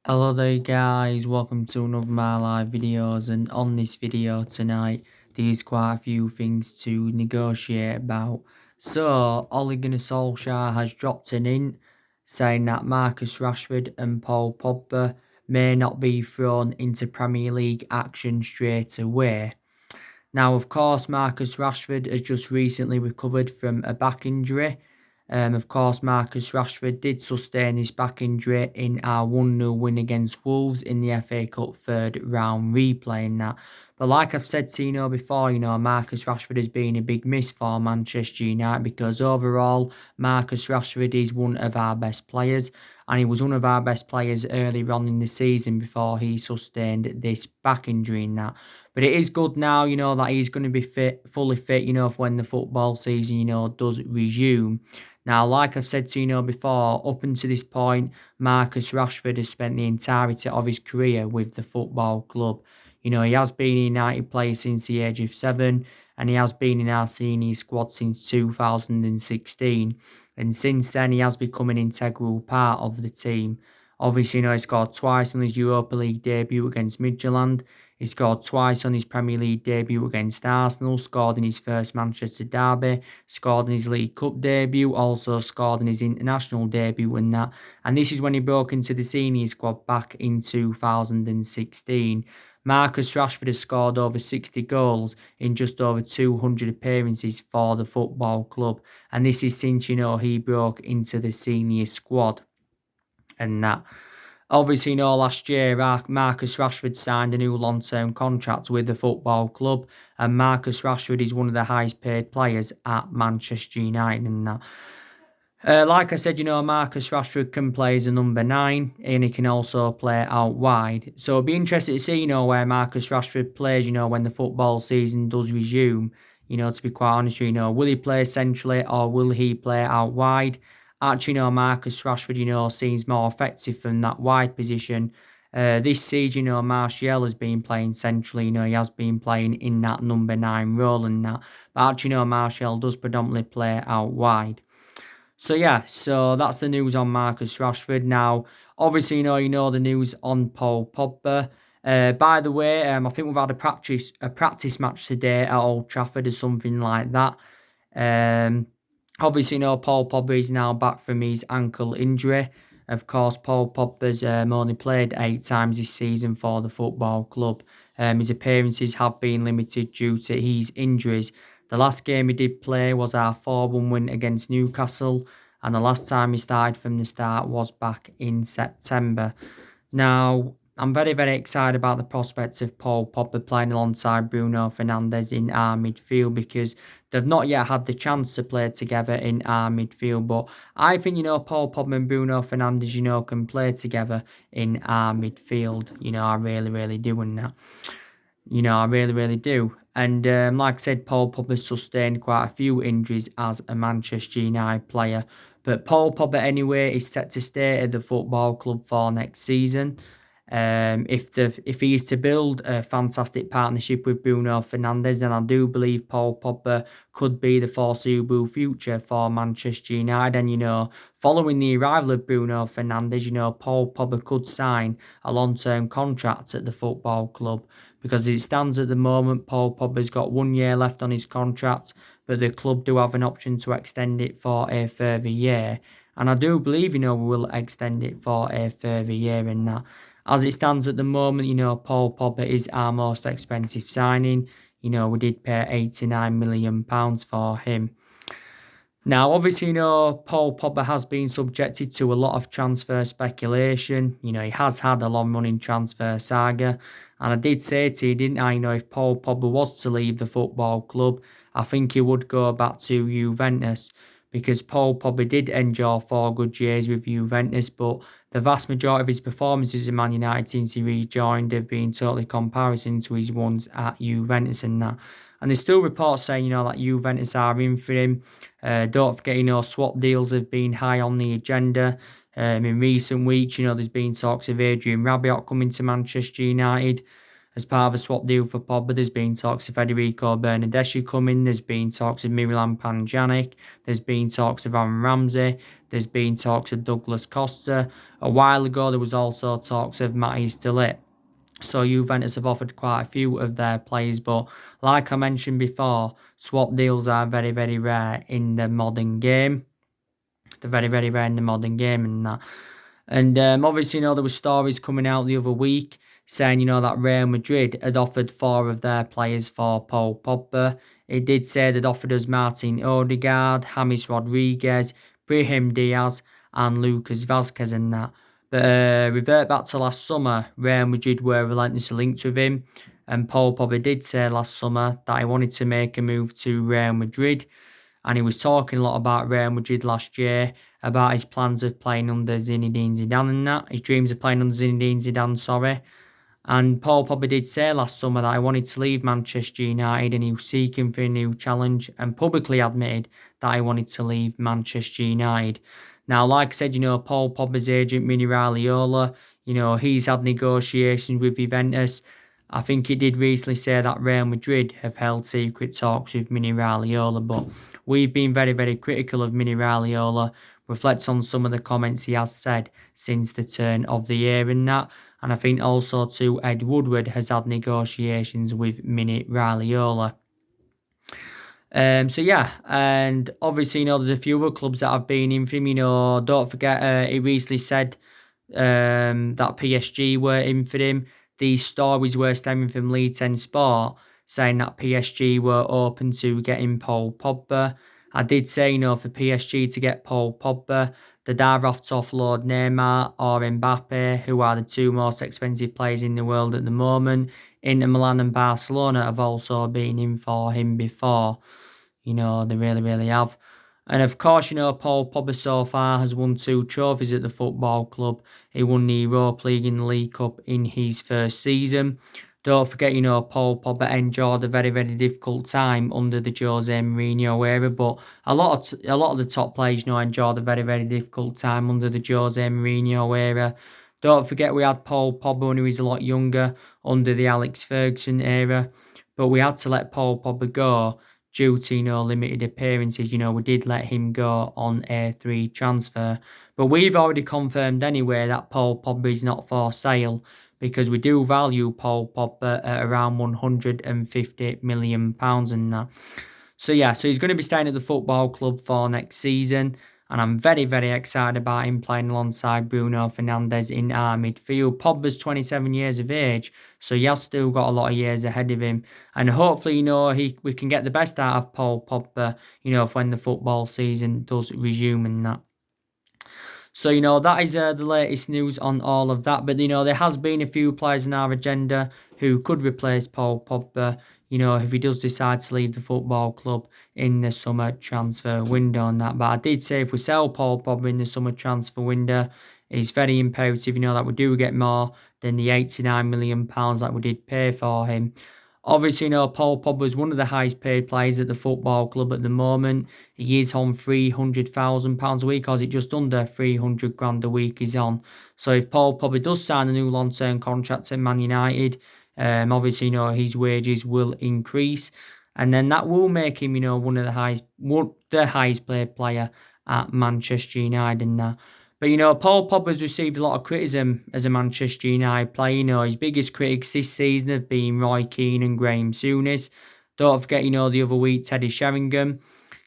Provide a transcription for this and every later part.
Hello there guys, welcome to another of my live videos, and on this video tonight there's quite a few things to negotiate about. So Ole Gunnar Solsjaker has dropped an hint saying that Marcus Rashford and Paul Pogba may not be thrown into Premier League action straight away. Now, of course, Marcus Rashford has just recently recovered from a back injury. Of course, Marcus Rashford did sustain his back injury in our 1-0 win against Wolves in the FA Cup third round replay and that. But like I've said to before, Marcus Rashford has been a big miss for Manchester United because overall, Marcus Rashford is one of our best players, and he was one of our best players earlier on in the season before he sustained this back injury and that. But it is good now, that he's going to be fully fit, for when the football season, does resume. Now, like I've said to before, up until this point, Marcus Rashford has spent the entirety of his career with the football club. He has been a United player since the age of 7, and he has been in our senior squad since 2016. And since then, he has become an integral part of the team. Obviously, he scored twice on his Europa League debut against Midtjylland. He scored twice on his Premier League debut against Arsenal, scored in his first Manchester derby, scored in his League Cup debut, also scored in his international debut and that. And this is when he broke into the senior squad back in 2016. Marcus Rashford has scored over 60 goals in just over 200 appearances for the football club. And this is since, he broke into the senior squad and that. Obviously, last year, Marcus Rashford signed a new long-term contract with the football club, and Marcus Rashford is one of the highest paid players at Manchester United and that. Like I said, Marcus Rashford can play as a number 9, and he can also play out wide. So it'll be interesting to see, where Marcus Rashford plays, when the football season does resume. To be quite honest, will he play centrally or will he play out wide? Actually, Marcus Rashford, seems more effective from that wide position. This season, Martial has been playing centrally. He has been playing in that number 9 role and that. But actually, Martial does predominantly play out wide. So yeah, so that's the news on Marcus Rashford. Now, obviously, you know the news on Paul Pogba. By the way, I think we've had a practice match today at Old Trafford or something like that. Obviously, Paul Pogba is now back from his ankle injury. Of course, Paul Pogba's only played 8 times this season for the football club. His appearances have been limited due to his injuries. The last game he did play was our 4-1 win against Newcastle, and the last time he started from the start was back in September. Now, I'm very, very excited about the prospects of Paul Pogba playing alongside Bruno Fernandes in our midfield because they've not yet had the chance to play together in our midfield. But I think, Paul Pogba and Bruno Fernandes, can play together in our midfield. I really, really do. And that. I really, really do. And like I said, Paul Pogba sustained quite a few injuries as a Manchester United player. But Paul Pogba, anyway, is set to stay at the football club for next season. If he is to build a fantastic partnership with Bruno Fernandes, then I do believe Paul Pogba could be the foreseeable future for Manchester United. And, following the arrival of Bruno Fernandes, Paul Pogba could sign a long-term contract at the football club. Because as it stands at the moment, Paul Pogba's got 1 year left on his contract, but the club do have an option to extend it for a further year. And I do believe, we will extend it for a further year in that. As it stands at the moment, Paul Pogba is our most expensive signing. We did pay £89 million for him. Now, obviously, Paul Pogba has been subjected to a lot of transfer speculation. He has had a long-running transfer saga. And I did say to you, didn't I, if Paul Pogba was to leave the football club, I think he would go back to Juventus. Because Paul Pogba did endure 4 good years with Juventus, but the vast majority of his performances in Man United since he rejoined have been totally comparison to his ones at Juventus and that. And there's still reports saying, that Juventus are in for him. Don't forget, swap deals have been high on the agenda. In recent weeks, there's been talks of Adrian Rabiot coming to Manchester United. as part of a swap deal for Pogba. There's been talks of Federico Bernardeschi coming. There's been talks of Miralem Pjanic. There's been talks of Aaron Ramsey. There's been talks of Douglas Costa. A while ago, there was also talks of Matthijs de Ligt. So Juventus have offered quite a few of their players, but like I mentioned before, swap deals are very, very rare in the modern game. They're very, very rare in the modern game and that. And obviously, there were stories coming out the other week saying, that Real Madrid had offered 4 of their players for Paul Pogba. It did say they'd offered us Martin Odegaard, James Rodriguez, Brahim Diaz, and Lucas Vazquez and that. But revert back to last summer, Real Madrid were relentlessly linked with him. And Paul Pogba did say last summer that he wanted to make a move to Real Madrid. And he was talking a lot about Real Madrid last year, about his plans of playing under Zinedine Zidane and that. His dreams of playing under Zinedine Zidane, sorry. And Paul Pogba did say last summer that he wanted to leave Manchester United and he was seeking for a new challenge and publicly admitted that he wanted to leave Manchester United. Now, like I said, Paul Pogba's agent, Mini Raiola, he's had negotiations with Juventus. I think he did recently say that Real Madrid have held secret talks with Mini Raiola, but we've been very, very critical of Mini Raiola. Reflects on some of the comments he has said since the turn of the year and that. And I think also too, Ed Woodward has had negotiations with Mini Raiola. So yeah, and obviously, there's a few other clubs that have been in for him. Don't forget, he recently said that PSG were in for him. These stories were stemming from Leeds 10 Sport, saying that PSG were open to getting Paul Pogba. I did say, for PSG to get Paul Pogba, they'd either have to offload Neymar or Mbappe, who are the 2 most expensive players in the world at the moment. Inter Milan and Barcelona have also been in for him before. They really, really have. And of course, Paul Pogba so far has won 2 trophies at the football club. He won the Europa League and the League Cup in his first season. Don't forget, Paul Pogba endured a very, very difficult time under the Jose Mourinho era, but a lot of the top players, endured a very, very difficult time under the Jose Mourinho era. Don't forget, we had Paul Pogba when he was a lot younger under the Alex Ferguson era, but we had to let Paul Pogba go due to, limited appearances. We did let him go on a 3 transfer. But we've already confirmed anyway that Paul Pogba is not for sale because we do value Paul Pogba at around £150 million and that. So yeah, so he's going to be staying at the football club for next season. And I'm very, very excited about him playing alongside Bruno Fernandes in our midfield. Pogba's 27 years of age, so he has still got a lot of years ahead of him. And hopefully, we can get the best out of Paul Pogba, when the football season does resume and that. So, that is the latest news on all of that. But, there has been a few players in our agenda who could replace Paul Pogba, if he does decide to leave the football club in the summer transfer window and that. But I did say if we sell Paul Pogba in the summer transfer window, it's very imperative, that we do get more than the £89 million that we did pay for him. Obviously, Paul Pogba is one of the highest paid players at the football club at the moment. He is on £300,000 a week, or is it just under 300 grand a week he's on? So if Paul Pogba does sign a new long-term contract at Man United, obviously, his wages will increase. And then that will make him, one of the highest paid player at Manchester United and that. But, Paul Pogba's received a lot of criticism as a Manchester United player. His biggest critics this season have been Roy Keane and Graham Souness. Don't forget, the other week, Teddy Sheringham.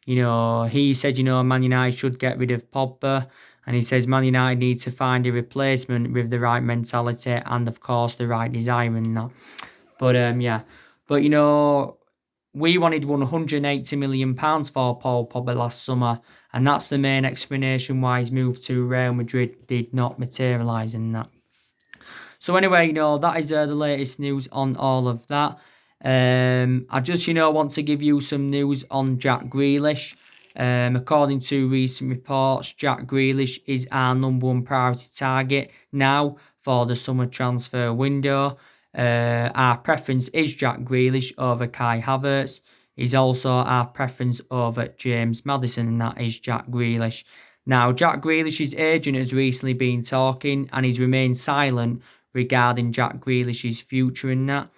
He said, Man United should get rid of Pogba. And he says Man United need to find a replacement with the right mentality and, of course, the right desire and that. But, yeah. But, we wanted £180 million for Paul Pogba last summer, and that's the main explanation why his move to Real Madrid did not materialise in that. So anyway, that is the latest news on all of that. I just, want to give you some news on Jack Grealish. According to recent reports, Jack Grealish is our number 1 priority target now for the summer transfer window. Our preference is Jack Grealish over Kai Havertz. He's also our preference over James Maddison, and that is Jack Grealish. Now, Jack Grealish's agent has recently been talking, and he's remained silent regarding Jack Grealish's future and that.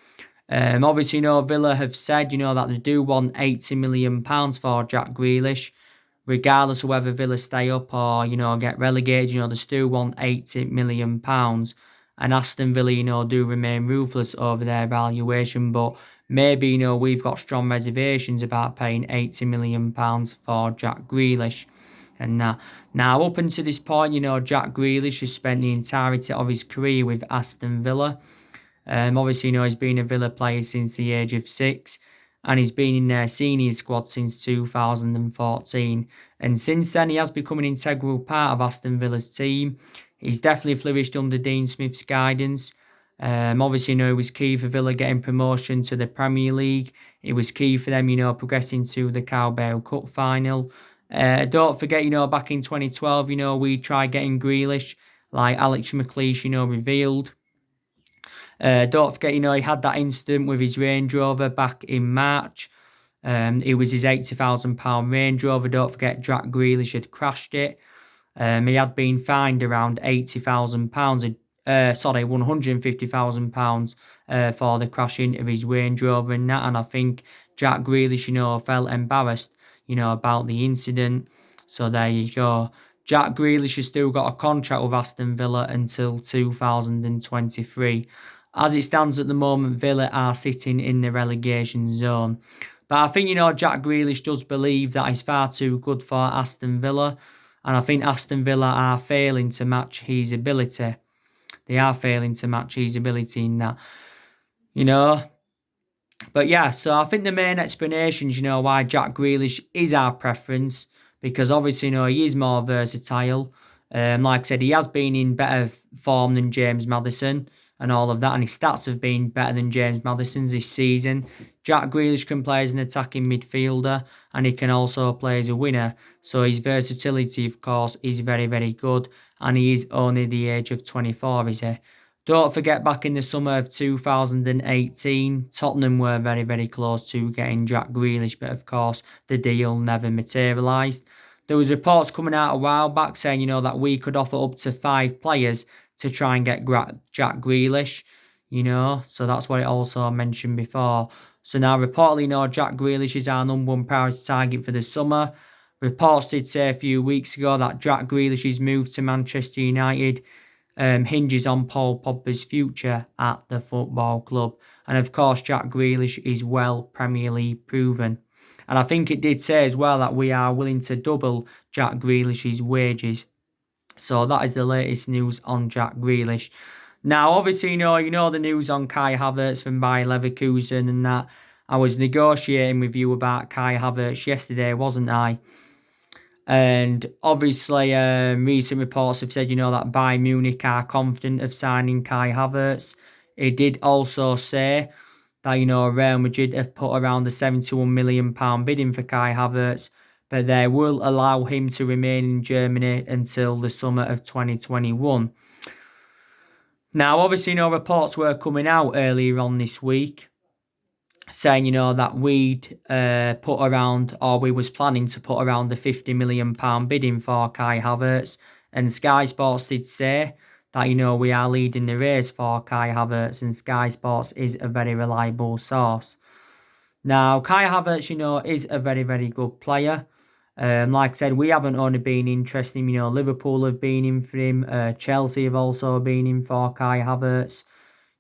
Obviously, Villa have said, that they do want £80 million for Jack Grealish, regardless of whether Villa stay up or, get relegated. They still want £80 million. And Aston Villa, do remain ruthless over their valuation, but maybe, we've got strong reservations about paying £80 million for Jack Grealish. And now, up until this point, Jack Grealish has spent the entirety of his career with Aston Villa. Obviously, he's been a Villa player since the age of 6, and he's been in their senior squad since 2014. And since then, he has become an integral part of Aston Villa's team. He's definitely flourished under Dean Smith's guidance. Obviously, it was key for Villa getting promotion to the Premier League. It was key for them, progressing to the Carabao Cup final. Don't forget, back in 2012, we tried getting Grealish, like Alex McLeish, revealed. Don't forget, he had that incident with his Range Rover back in March. It was his £80,000 Range Rover. Don't forget, Jack Grealish had crashed it. He had been fined around £80,000, £150,000 for the crashing of his Range Rover and that. And I think Jack Grealish, felt embarrassed, about the incident. So there you go. Jack Grealish has still got a contract with Aston Villa until 2023. As it stands at the moment, Villa are sitting in the relegation zone. But I think, Jack Grealish does believe that he's far too good for Aston Villa. And I think Aston Villa are failing to match his ability. They are failing to match his ability in that, But yeah, so I think the main explanations, why Jack Grealish is our preference, because obviously, he is more versatile. Like I said, he has been in better form than James Maddison and all of that, and his stats have been better than James Maddison's this season. Jack Grealish can play as an attacking midfielder, and he can also play as a winner. So his versatility, of course, is very, very good, and he is only the age of 24, is he? Don't forget, back in the summer of 2018, Tottenham were very, very close to getting Jack Grealish, but of course, the deal never materialised. There was reports coming out a while back saying, that we could offer up to 5 players to try and get Jack Grealish, so that's what it also mentioned before. So now, reportedly, Jack Grealish is our number one priority target for the summer. Reports did say a few weeks ago that Jack Grealish's move to Manchester United hinges on Paul Pogba's future at the football club. And of course, Jack Grealish is well Premier League proven. And I think it did say as well that we are willing to double Jack Grealish's wages. So that is the latest news on Jack Grealish. Now, obviously, you know the news on Kai Havertz from Bayer Leverkusen and that. I was negotiating with you about Kai Havertz yesterday, wasn't I? And obviously, recent reports have said, that Bayern Munich are confident of signing Kai Havertz. It did also say that, Real Madrid have put around the £71 million bidding for Kai Havertz, but they will allow him to remain in Germany until the summer of 2021. Now, obviously, reports were coming out earlier on this week saying, that we'd put around, or we was planning to put around the £50 million bidding for Kai Havertz. And Sky Sports did say that, we are leading the race for Kai Havertz, and Sky Sports is a very reliable source. Now, Kai Havertz, is a very, very good player. Like I said, we haven't only been interested in him, Liverpool have been in for him, Chelsea have also been in for Kai Havertz.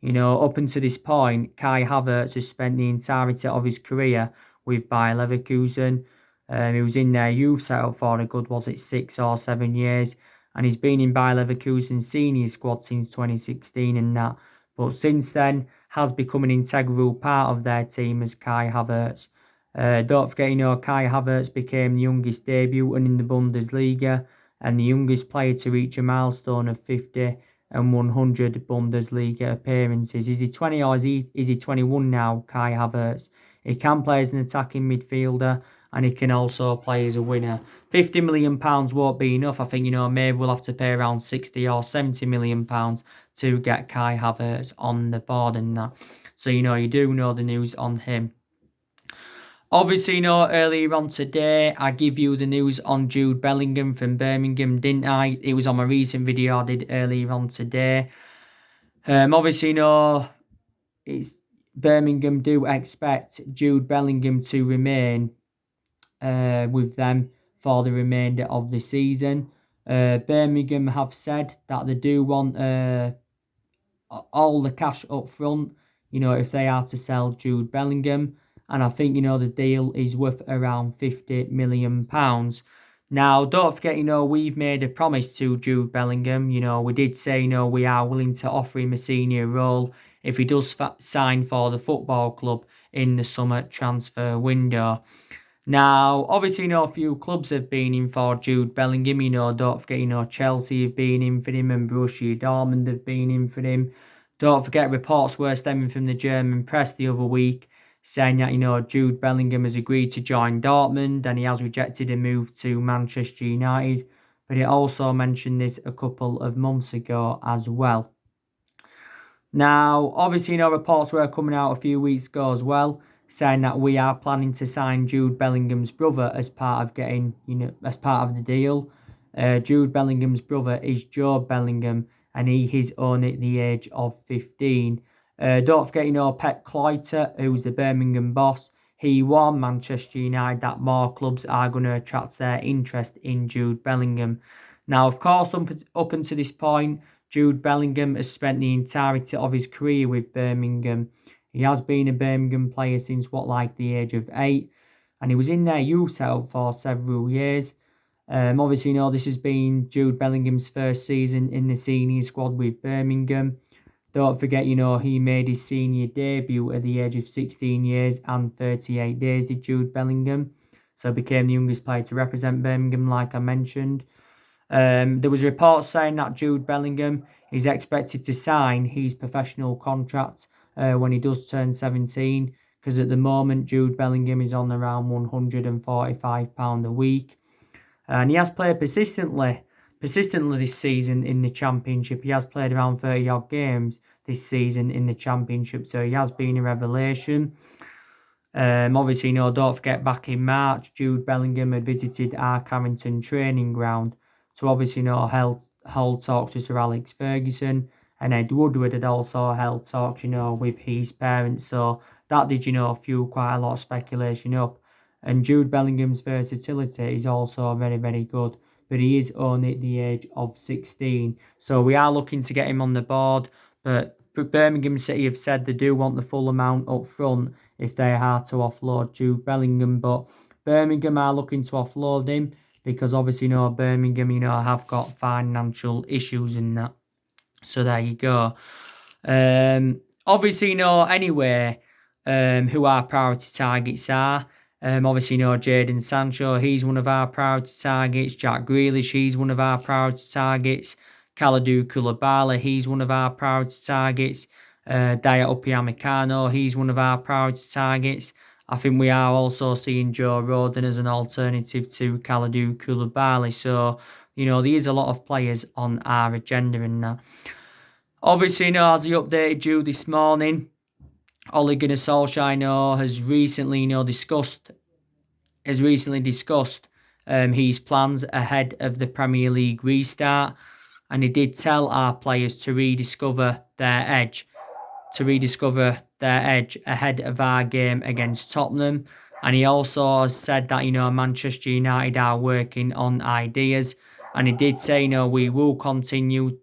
Up until this point, Kai Havertz has spent the entirety of his career with Bayer Leverkusen. He was in their youth setup for a good, 6 or 7 years, and he's been in Bayer Leverkusen's senior squad since 2016 and that. But since then, has become an integral part of their team as Kai Havertz. Don't forget, Kai Havertz became the youngest debutant in the Bundesliga and the youngest player to reach a milestone of 50 and 100 Bundesliga appearances. Is he 20 or is he 21 now, Kai Havertz? He can play as an attacking midfielder and he can also play as a winner. £50 million won't be enough. I think, maybe we'll have to pay around £60 or £70 million to get Kai Havertz on the board and that. So, you do know the news on him. Obviously, earlier on today, I give you the news on Jude Bellingham from Birmingham, didn't I? It was on my recent video I did earlier on today. Obviously, it's Birmingham do expect Jude Bellingham to remain with them for the remainder of the season. Birmingham have said that they do want all the cash up front, if they are to sell Jude Bellingham. And I think, the deal is worth around £50 million. Now, don't forget, we've made a promise to Jude Bellingham. We did say, we are willing to offer him a senior role if he does sign for the football club in the summer transfer window. Now, obviously, a few clubs have been in for Jude Bellingham. Don't forget, Chelsea have been in for him and Borussia Dortmund have been in for him. Don't forget, reports were stemming from the German press the other week saying that, Jude Bellingham has agreed to join Dortmund and he has rejected a move to Manchester United. But it also mentioned this a couple of months ago as well. Now, obviously, reports were coming out a few weeks ago as well, saying that we are planning to sign Jude Bellingham's brother as part of as part of the deal. Jude Bellingham's brother is Joe Bellingham, and he is only at the age of 15. Don't forget, Pep Cloyter, who's the Birmingham boss, he warned Manchester United that more clubs are going to attract their interest in Jude Bellingham. Now, of course, up until this point, Jude Bellingham has spent the entirety of his career with Birmingham. He has been a Birmingham player since the age of 8, and he was in their youth setup for several years. Obviously, this has been Jude Bellingham's first season in the senior squad with Birmingham. Don't forget, he made his senior debut at the age of 16 years and 38 days, did Jude Bellingham. So became the youngest player to represent Birmingham, like I mentioned. There was reports saying that Jude Bellingham is expected to sign his professional contract when he does turn 17, because at the moment Jude Bellingham is on around £145 a week. And he has played persistently this season in the Championship. He has played around 30 odd games this season in the Championship, so he has been a revelation. Obviously, don't forget, back in March, Jude Bellingham had visited our Carrington training ground to obviously, held talks with Sir Alex Ferguson, and Ed Woodward had also held talks, with his parents. So that did, fuel quite a lot of speculation up. And Jude Bellingham's versatility is also very, very good, but he is only at the age of 16. So we are looking to get him on the board, but Birmingham City have said they do want the full amount up front if they are to offload Jude Bellingham. But Birmingham are looking to offload him because obviously, Birmingham, have got financial issues in that. So there you go. Obviously, anyway, who our priority targets are. Obviously, Jadon Sancho, he's one of our priority targets. Jack Grealish, he's one of our priority targets. Kalidou Koulibaly, he's one of our priority targets. Daya Upamecano, he's one of our priority targets. I think we are also seeing Joe Rodon as an alternative to Kalidou Koulibaly. So, there is a lot of players on our agenda in that. Obviously, as he updated you this morning, Ole Gunnar Solsjaker has recently, discussed his plans ahead of the Premier League restart, and he did tell our players to rediscover their edge ahead of our game against Tottenham. And he also said that, Manchester United are working on ideas, and he did say, we will continue,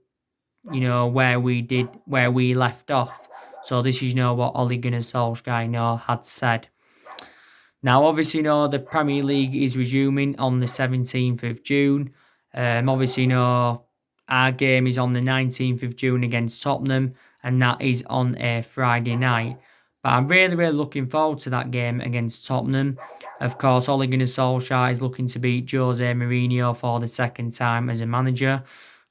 where we left off. So this is, what Ole Gunnar Solskjaer, had said. Now, obviously, the Premier League is resuming on the 17th of June. Obviously, our game is on the 19th of June against Tottenham, and that is on a Friday night. But I'm really, really looking forward to that game against Tottenham. Of course, Ole Gunnar Solskjaer is looking to beat Jose Mourinho for the second time as a manager.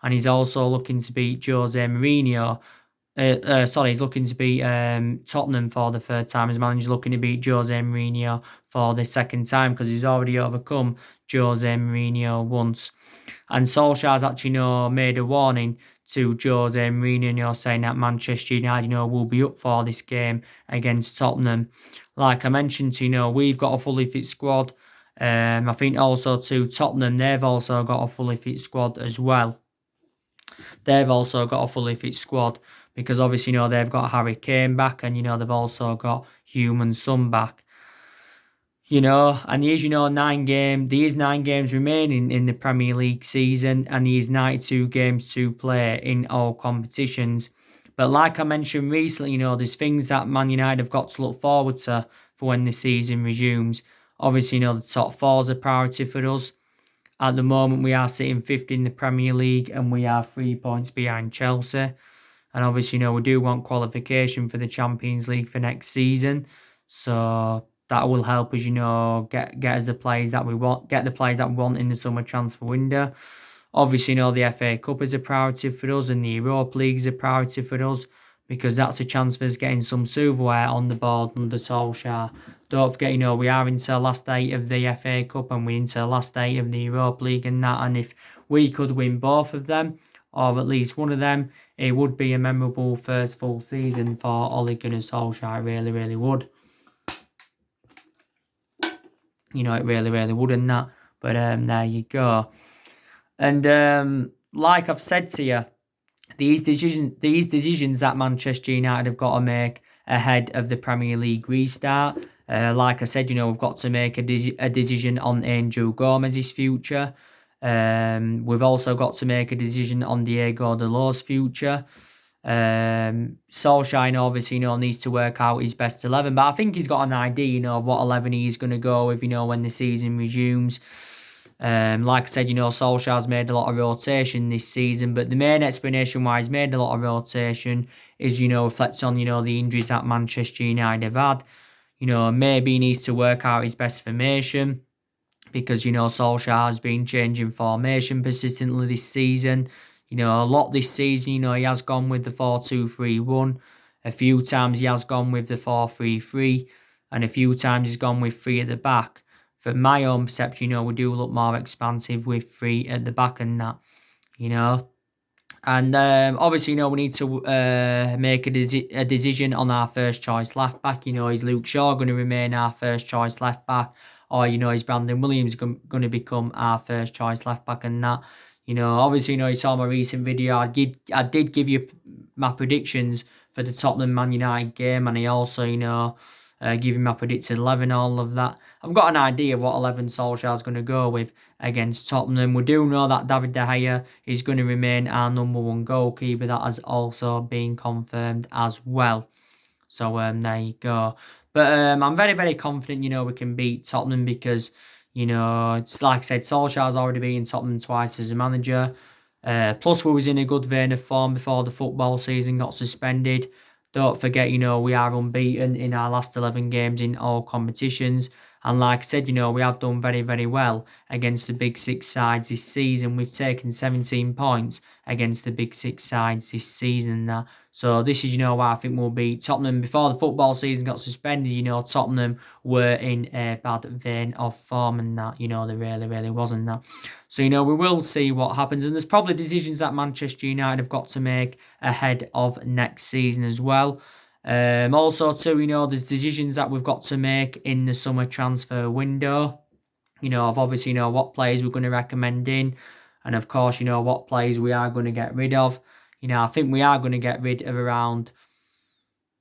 And he's also looking to beat Jose Mourinho. He's looking to beat Tottenham for the third time as manager, looking to beat Jose Mourinho for the second time because he's already overcome Jose Mourinho once. And Solskjaer's actually made a warning to Jose Mourinho, saying that Manchester United will be up for this game against Tottenham. Like I mentioned, we've got a fully fit squad. I think also to Tottenham, they've also got a fully fit squad as well. they've also got a fully fit squad because obviously, they've got Harry Kane back and, they've also got Human Son back. And there's, 9 games remaining in the Premier League season, and there's 92 games to play in all competitions. But like I mentioned recently, there's things that Man United have got to look forward to for when the season resumes. Obviously, the top four is a priority for us. At the moment, we are sitting fifth in the Premier League, and we are 3 points behind Chelsea. And obviously, we do want qualification for the Champions League for next season. So that will help us, get us the players that we want, get the players that we want in the summer transfer window. Obviously, the FA Cup is a priority for us, and the Europa League is a priority for us because that's a chance for us getting some silverware on the board under Solskjaer. Don't forget, we are into the last 8 of the FA Cup and we're into the last 8 of the Europa League and that. And if we could win both of them, or at least one of them, it would be a memorable first full season for Ole Gunnar Solskjaer. It really, really would. It really, really would and that. But there you go. And like I've said to you, these decisions that Manchester United have got to make ahead of the Premier League restart. Like I said, we've got to make a decision on Angel Gomez's future. We've also got to make a decision on Diego Dalot's future. Solskjaer obviously needs to work out his best 11, but I think he's got an idea of what 11 he's going to go with when the season resumes. Like I said, Solskjaer's made a lot of rotation this season, but the main explanation why he's made a lot of rotation is, reflects on, the injuries that Manchester United have had. Maybe he needs to work out his best formation because, Solskjaer has been changing formation persistently this season. A lot this season, he has gone with the 4-2-3-1. A few times he has gone with the 4-3-3, and a few times he's gone with 3 at the back. From my own perception, we do look more expansive with 3 at the back and that, And obviously, we need to make a decision on our first choice left back. Is Luke Shaw going to remain our first choice left back? Or, is Brandon Williams going to become our first choice left back and that? Obviously, you saw my recent video. I did give you my predictions for the Tottenham Man United game, and I also, give you my predicted 11, all of that. I've got an idea of what 11 Solskjaer's going to go with against Tottenham. We do know that David De Gea is going to remain our number 1 goalkeeper. That has also been confirmed as well. So there you go. But I'm very, very confident, we can beat Tottenham because, it's like I said, Solskjaer's already been Tottenham twice as a manager. Plus, we was in a good vein of form before the football season got suspended. Don't forget, we are unbeaten in our last 11 games in all competitions. And like I said, we have done very, very well against the Big Six sides this season. We've taken 17 points against the Big Six sides this season. So this is, why I think we'll beat Tottenham. Before the football season got suspended, Tottenham were in a bad vein of form and that, they really, really wasn't that. So, we will see what happens. And there's probably decisions that Manchester United have got to make ahead of next season as well. Also, too, there's decisions that we've got to make in the summer transfer window. Of obviously, what players we're going to recommend in. And of course, what players we are going to get rid of. I think we are going to get rid of around...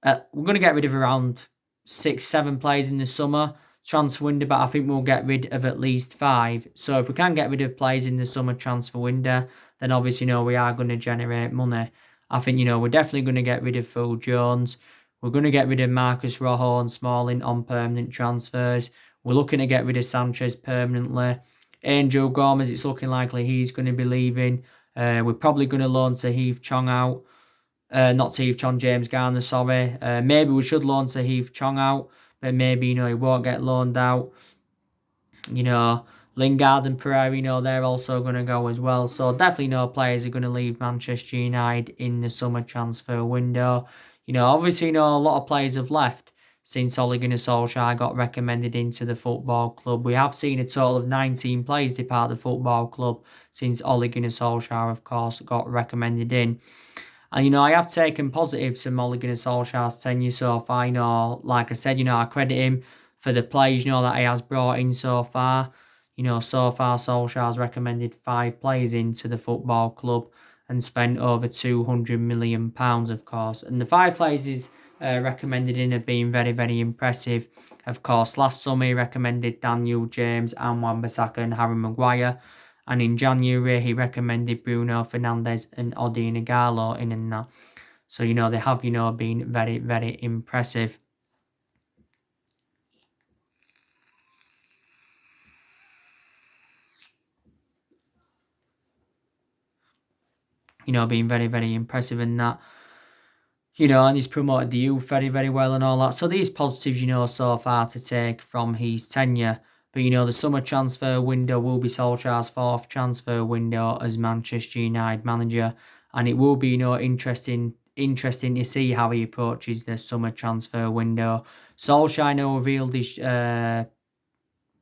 we're going to get rid of around 6-7 players in the summer transfer window, but I think we'll get rid of at least 5. So if we can get rid of players in the summer transfer window, then obviously, we are going to generate money. I think, we're definitely going to get rid of Phil Jones. We're going to get rid of Marcus Rojo and Smalling on permanent transfers. We're looking to get rid of Sanchez permanently. Angel Gomez, it's looking likely he's going to be leaving. We're probably going to loan Tahith Chong out. Not Tahith Chong, James Garner, sorry. Maybe we should loan Tahith Chong out, but maybe, he won't get loaned out. Lingard and Pereira, they're also going to go as well. So definitely players are going to leave Manchester United in the summer transfer window. Obviously, a lot of players have left since Ole Gunnar Solskjaer got recommended into the football club. We have seen a total of 19 players depart the football club since Ole Gunnar Solskjaer, of course, got recommended in. And, I have taken positives from Ole Gunnar Solskjaer's tenure so far. Like I said, I credit him for the players, that he has brought in so far. So far Solskjaer's recommended 5 players into the football club. and spent over £200 million, of course. And the 5 players he's recommended in have been very, very impressive. Of course, last summer he recommended Daniel James and Wan-Bissaka and Harry Maguire. And in January, he recommended Bruno Fernandes and Odin Ighalo in and that. So, they have, been very, very impressive. Being very, very impressive in that. And he's promoted the youth very, very well and all that. So these positives, so far to take from his tenure. But, the summer transfer window will be Solskjaer's 4th transfer window as Manchester United manager. And it will be, interesting to see how he approaches the summer transfer window. Solskjaer, revealed his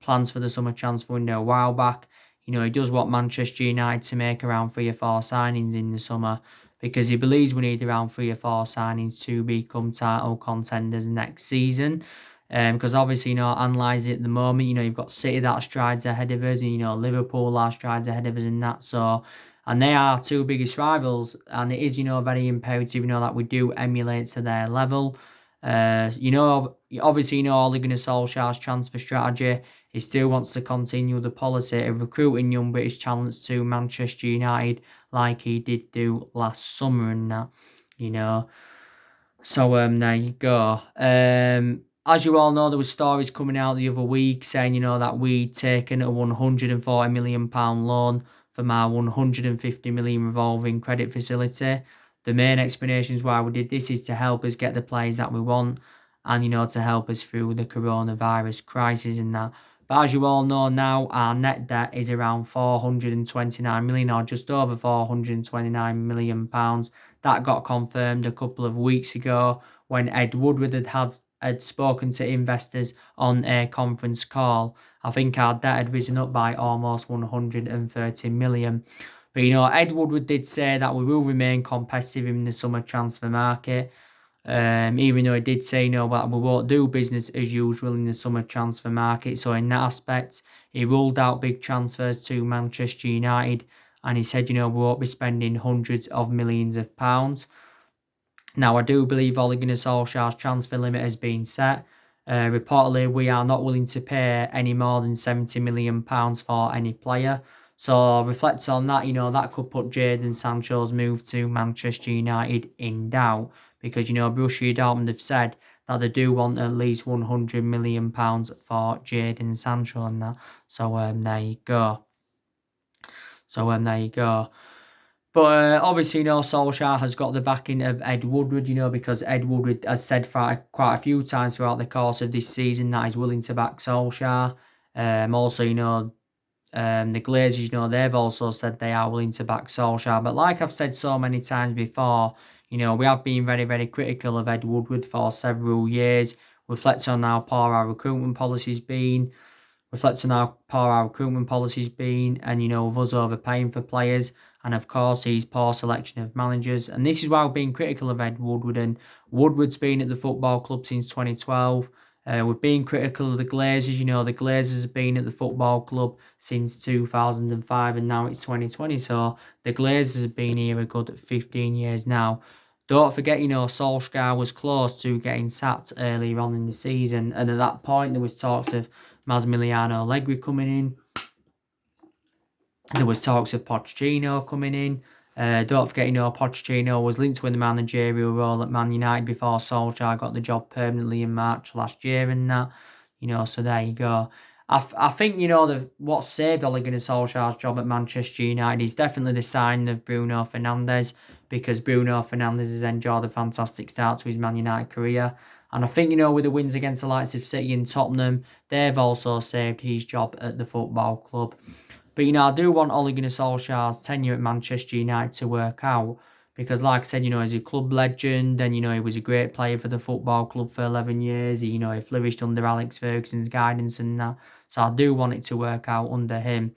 plans for the summer transfer window a while back. He does want Manchester United to make around 3 or 4 signings in the summer, because he believes we need around 3 or 4 signings to become title contenders next season. Because obviously, analyse it at the moment, you've got City that strides ahead of us, and, Liverpool are strides ahead of us in that. So, and they are 2 biggest rivals, and it is, very imperative, that we do emulate to their level. Obviously, Ole Gunnar Solskjaer's transfer strategy. He still wants to continue the policy of recruiting young British talents to Manchester United, like he did do last summer and that. So there you go. As you all know, there were stories coming out the other week saying, that we'd taken a £140 million loan from our £150 million revolving credit facility. The main explanations why we did this is to help us get the players that we want, and, to help us through the coronavirus crisis and that. But as you all know now, our net debt is around 429 million, or just over 429 million pounds. That got confirmed a couple of weeks ago when Ed Woodward had spoken to investors on a conference call. I think our debt had risen up by almost 130 million. But, Ed Woodward did say that we will remain competitive in the summer transfer market. Even though he did say, we won't do business as usual in the summer transfer market. So in that aspect, he ruled out big transfers to Manchester United. And he said, we won't be spending hundreds of millions of pounds. Now, I do believe Ole Gunnar Solskjaer's transfer limit has been set. Reportedly, we are not willing to pay any more than £70 million for any player. So, reflect on that, that could put Jadon Sancho's move to Manchester United in doubt. Because, Borussia Dortmund have said that they do want at least £100 million for Jadon Sancho and that. So, there you go. But obviously, Solskjaer has got the backing of Ed Woodward, because Ed Woodward has said quite a few times throughout the course of this season that he's willing to back Solskjaer. Also, the Glazers, they've also said they are willing to back Solskjaer. But like I've said so many times before, we have been very, very critical of Ed Woodward for several years. Reflect on how poor our recruitment policy's been. And, with us overpaying for players. And, of course, his poor selection of managers. And this is why I've been critical of Ed Woodward. And Woodward's been at the football club since 2012. We've been critical of the Glazers. The Glazers have been at the football club since 2005, and now it's 2020. So the Glazers have been here a good 15 years now. Don't forget, Solskjaer was close to getting sacked earlier on in the season. And at that point, there was talks of Massimiliano Allegri coming in. There was talks of Pochettino coming in. Don't forget, Pochettino was linked with the managerial role at Man United before Solskjaer got the job permanently in March last year and that. So there you go. I think, what saved Ole Gunnar Solskjaer's job at Manchester United is definitely the signing of Bruno Fernandes, because Bruno Fernandes has enjoyed a fantastic start to his Man United career. And I think, with the wins against the likes of City and Tottenham, they've also saved his job at the football club. But, I do want Ole Gunnar Solskjaer's tenure at Manchester United to work out. Because, like I said, he's a club legend, and, he was a great player for the football club for 11 years. He flourished under Alex Ferguson's guidance and that. So I do want it to work out under him.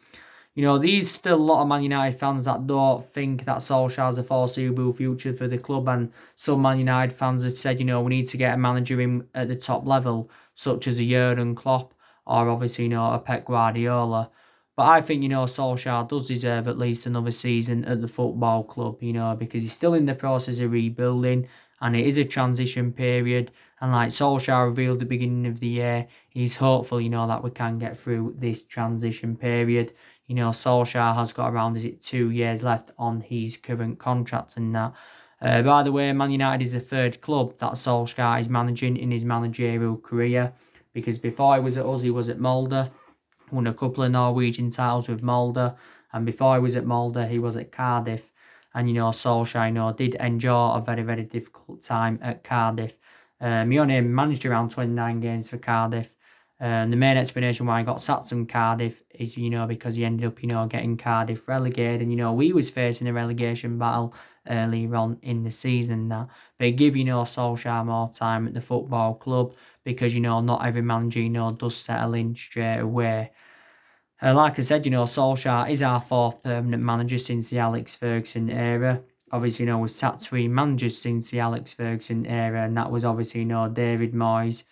There's still a lot of Man United fans that don't think that Solskjaer's a foreseeable future for the club. And some Man United fans have said, we need to get a manager in at the top level, such as a Jurgen Klopp or obviously, a Pep Guardiola. But I think, Solskjaer does deserve at least another season at the football club, because he's still in the process of rebuilding and it is a transition period. And like Solskjaer revealed at the beginning of the year, he's hopeful, that we can get through this transition period. Solskjaer has got around, 2 years left on his current contract and that. By the way, Man United is the third club that Solskjaer is managing in his managerial career, because before he was at us, he was at Molde. Won a couple of Norwegian titles with Molde, and before he was at Molde, he was at Cardiff. And Solskjaer, did endure a very, very difficult time at Cardiff. He only managed around 29 games for Cardiff. The main explanation why he got sacked from Cardiff is, because he ended up, getting Cardiff relegated. And, we was facing a relegation battle earlier on in the season. That they give, Solskjaer more time at the football club because, not every manager, does settle in straight away. Like I said, Solskjaer is our fourth permanent manager since the Alex Ferguson era. Obviously, we've sacked 3 managers since the Alex Ferguson era, and that was obviously, David Moyes.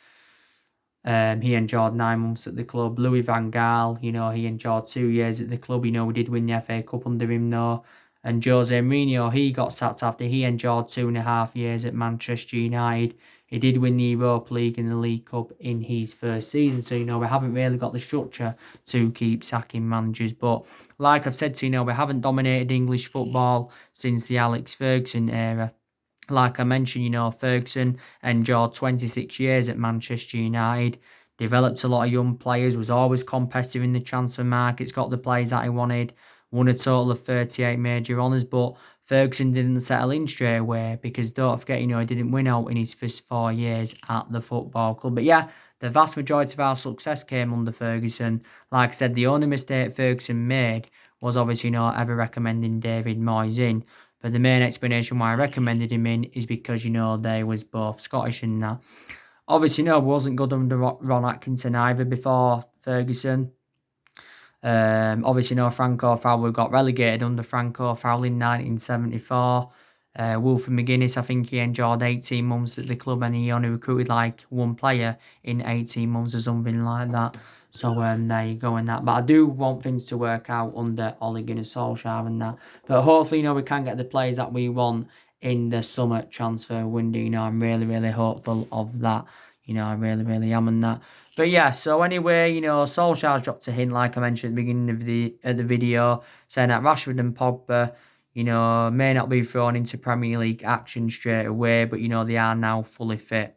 He enjoyed 9 months at the club. Louis van Gaal, he enjoyed 2 years at the club. We did win the FA Cup under him, though. And Jose Mourinho, he got sacked after he enjoyed 2.5 years at Manchester United. He did win the Europa League and the League Cup in his first season. So, we haven't really got the structure to keep sacking managers. But like I've said to we haven't dominated English football since the Alex Ferguson era. Like I mentioned, Ferguson endured 26 years at Manchester United, developed a lot of young players, was always competitive in the transfer markets, got the players that he wanted, won a total of 38 major honours, but Ferguson didn't settle in straight away because don't forget, he didn't win out in his first 4 years at the football club. But yeah, the vast majority of our success came under Ferguson. Like I said, the only mistake Ferguson made was obviously not ever recommending David Moyes in. But the main explanation why I recommended him in is because, they was both Scottish and that. Obviously, wasn't good under Ron Atkinson either before Ferguson. Obviously, Franco Fowler got relegated under Franco Fowler in 1974. Wilfred McGuinness, I think he enjoyed 18 months at the club and he only recruited like 1 player in 18 months or something like that. So there you go in that. But I do want things to work out under Ole Gunnar Solskjaer and that. But hopefully, we can get the players that we want in the summer transfer window. I'm really, really hopeful of that. I really, really am in that. But yeah, so anyway, Solskjaer's dropped a hint, like I mentioned at the beginning of the video, saying that Rashford and Pogba, may not be thrown into Premier League action straight away, but, they are now fully fit,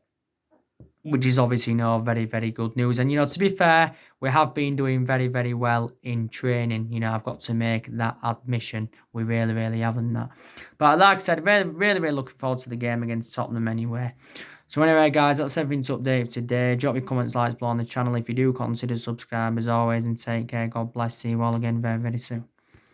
which is obviously, very, very good news. And, to be fair, we have been doing very, very well in training. I've got to make that admission. We really, really haven't that. But like I said, really, really, really looking forward to the game against Tottenham anyway. So anyway, guys, that's everything to update today. Drop your comments, likes below on the channel if you do. Consider subscribe as always and take care. God bless. See you all again very, very soon.